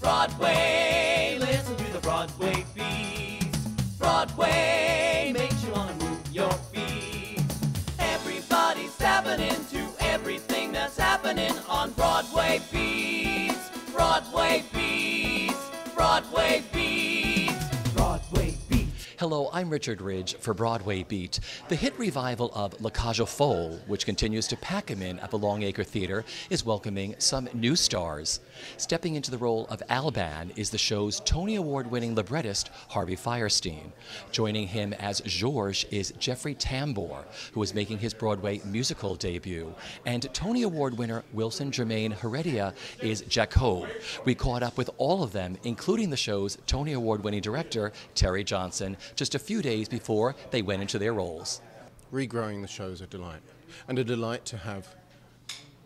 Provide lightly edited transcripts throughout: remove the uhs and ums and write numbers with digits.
Broadway, listen to the Broadway Beat. Broadway makes you want to move your feet. Everybody's tapping into everything that's happening on Broadway Beat. Broadway Beat. Broadway Beat. Broadway Beat. Hello, I'm Richard Ridge for Broadway Beat. The hit revival of CAGE aux Folles, which continues to pack 'em in at the Longacre Theatre, is welcoming some new stars. Stepping into the role of Albin is the show's Tony Award-winning librettist Harvey Fierstein. Joining him as Georges is Jeffrey Tambor, who is making his Broadway musical debut. And Tony Award-winner Wilson Jermaine Heredia is Jacob. We caught up with all of them, including the show's Tony Award-winning director, Terry Johnson, just a few days before they went into their roles. Regrowing the show is a delight, and a delight to have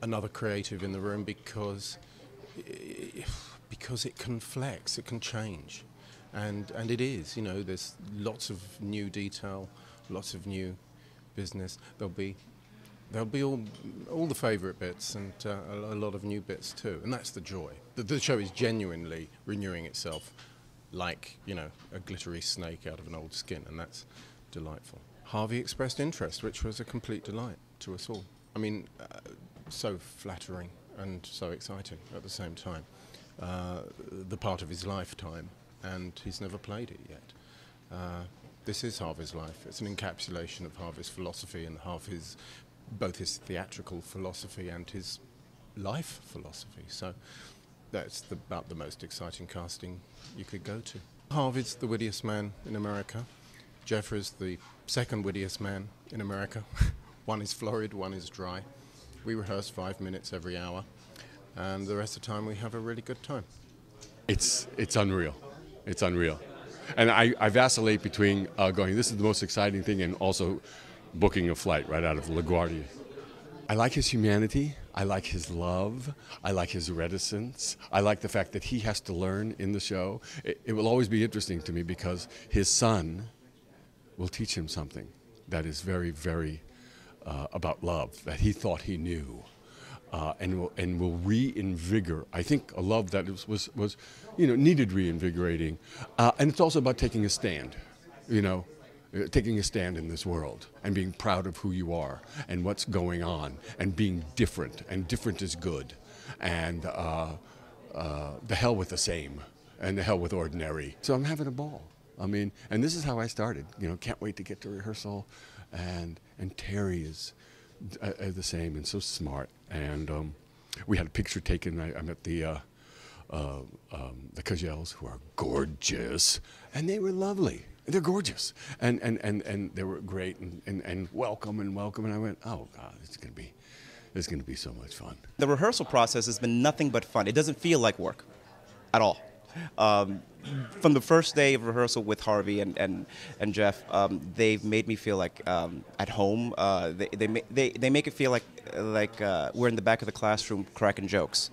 another creative in the room because it can flex, it can change, and it is. You know, there's lots of new detail, lots of new business. There'll be all the favourite bits and a lot of new bits too, and that's the joy. The show is genuinely renewing itself, like, you know, a glittery snake out of an old skin, and that's delightful. Harvey expressed interest, which was a complete delight to us all. I mean, so flattering and so exciting at the same time. The part of his lifetime, and he's never played it yet. This is Harvey's life. It's an encapsulation of Harvey's philosophy and both his theatrical philosophy and his life philosophy. So that's about the most exciting casting you could go to. Harvey's the wittiest man in America. Jeffrey's the second wittiest man in America. One is florid, one is dry. We rehearse 5 minutes every hour, and the rest of the time we have a really good time. It's unreal. It's unreal. And I vacillate between going, this is the most exciting thing, and also booking a flight right out of LaGuardia. I like his humanity. I like his love. I like his reticence. I like the fact that he has to learn in the show. It will always be interesting to me because his son will teach him something that is very, very about love, that he thought he knew, and will reinvigorate. I think a love that was needed reinvigorating, and it's also about taking a stand, taking a stand in this world and being proud of who you are and what's going on and being different, and different is good, and the hell with the same and the hell with ordinary. So I'm having a ball. I mean, and this is how I started. Can't wait to get to rehearsal, and Terry is the same and so smart. And we had a picture taken. I met the Cagels, who are gorgeous, and they were lovely. They're gorgeous, and they were great and welcome. And I went, oh God, it's gonna be so much fun. The rehearsal process has been nothing but fun. It doesn't feel like work at all. From the first day of rehearsal with Harvey and Jeff, they've made me feel like at home. They make it feel like we're in the back of the classroom cracking jokes,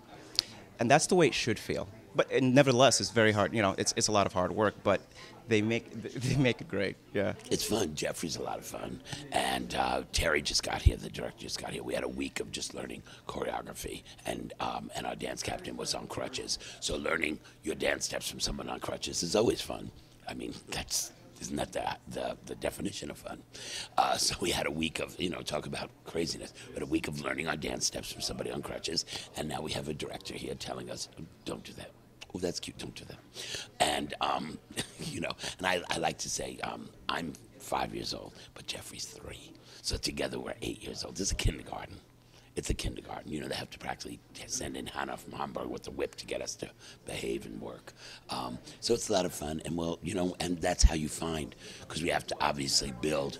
and that's the way it should feel. But nevertheless, it's very hard. It's a lot of hard work, but they make it great. Yeah, it's fun. Jeffrey's a lot of fun, and Terry just got here. The director just got here. We had a week of just learning choreography, and our dance captain was on crutches. So learning your dance steps from someone on crutches is always fun. I mean, isn't that the definition of fun? So we had a week of, talk about craziness. We had a week of learning our dance steps from somebody on crutches, and now we have a director here telling us, don't do that. Oh, that's cute, don't do that. And, and I like to say, I'm 5 years old, but Jeffrey's 3. So together we're 8 years old. This is a kindergarten. It's a kindergarten. They have to practically send in Hannah from Hamburg with the whip to get us to behave and work. So it's a lot of fun, and and that's how you find, because we have to obviously build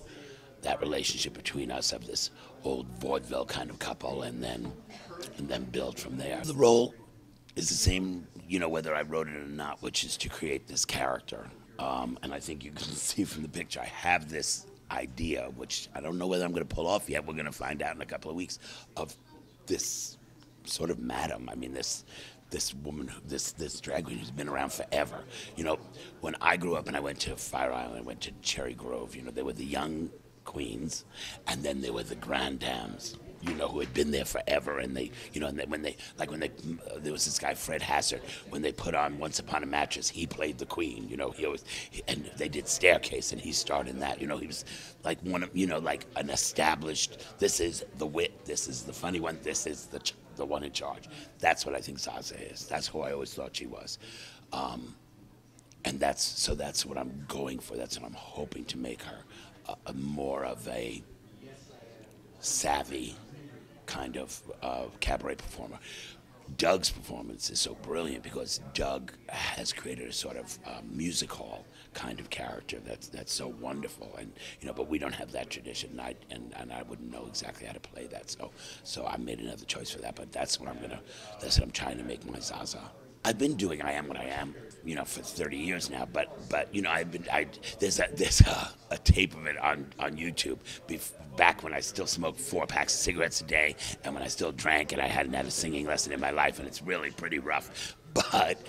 that relationship between us of this old vaudeville kind of couple, and then build from there. The role is the same, whether I wrote it or not, which is to create this character. And I think you can see from the picture, I have this idea, which I don't know whether I'm going to pull off yet. We're going to find out in a couple of weeks, of this sort of madam. I mean, this woman, this drag queen who's been around forever. When I grew up and I went to Fire Island, I went to Cherry Grove, they were the young queens, and then there were the grand dames. you know, who had been there forever, and they, you know, and when they there was this guy Fred Hassard, when they put on Once Upon a Mattress, he played the Queen, you know, and they did Staircase, and he starred in that, you know, he was like one of, you know, like an established, this is the wit, this is the funny one, this is the one in charge. That's what I think Zaza is. That's who I always thought she was. And that's what I'm going for. That's what I'm hoping to make her a more of a savvy kind of cabaret performer. Doug's performance is so brilliant because Doug has created a sort of music hall kind of character that's so wonderful, and you know, but we don't have that tradition, and I wouldn't know exactly how to play that, so I made another choice for that. But that's what I'm trying to make my Zaza. I've been doing I Am What I Am, you know, for 30 years now, but you know, there's a tape of it on YouTube back when I still smoked 4 packs of cigarettes a day, and when I still drank, and I hadn't had a singing lesson in my life, and it's really pretty rough. But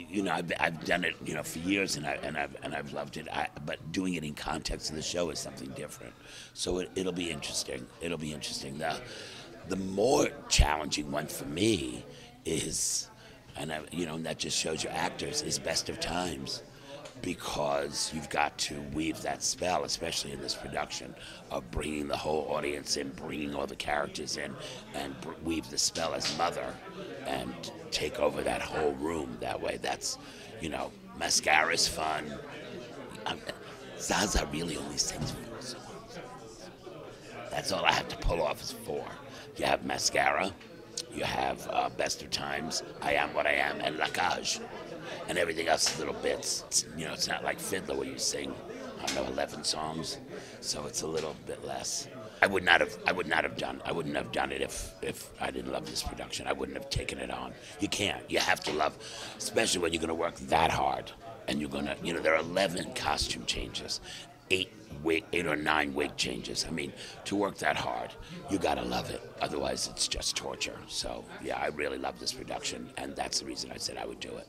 you know, I've done it, you know, for years, and I've loved it. But doing it in context of the show is something different. So it'll be interesting. It'll be interesting. The more challenging one for me is, and you know, and that just shows you actors, is Best of Times, because you've got to weave that spell, especially in this production, of bringing the whole audience in, bringing all the characters in, and weave the spell as Mother, and take over that whole room that way. That's, you know, Mascara's fun. Zaza really only sings 4 songs. That's all I have to pull off is 4. You have Mascara, you have Best of Times, I Am What I Am, and La Cage. And everything else is little bits. You know, it's not like Fiddler where you sing, I don't know, 11 songs. So it's a little bit less. I wouldn't have done it if I didn't love this production. I wouldn't have taken it on. You can't. You have to love, especially when you're going to work that hard. And you're going to, you know, there are 11 costume changes, 8 or 9 wig changes. I mean, to work that hard, you gotta love it. Otherwise, it's just torture. So, yeah, I really love this production, and that's the reason I said I would do it.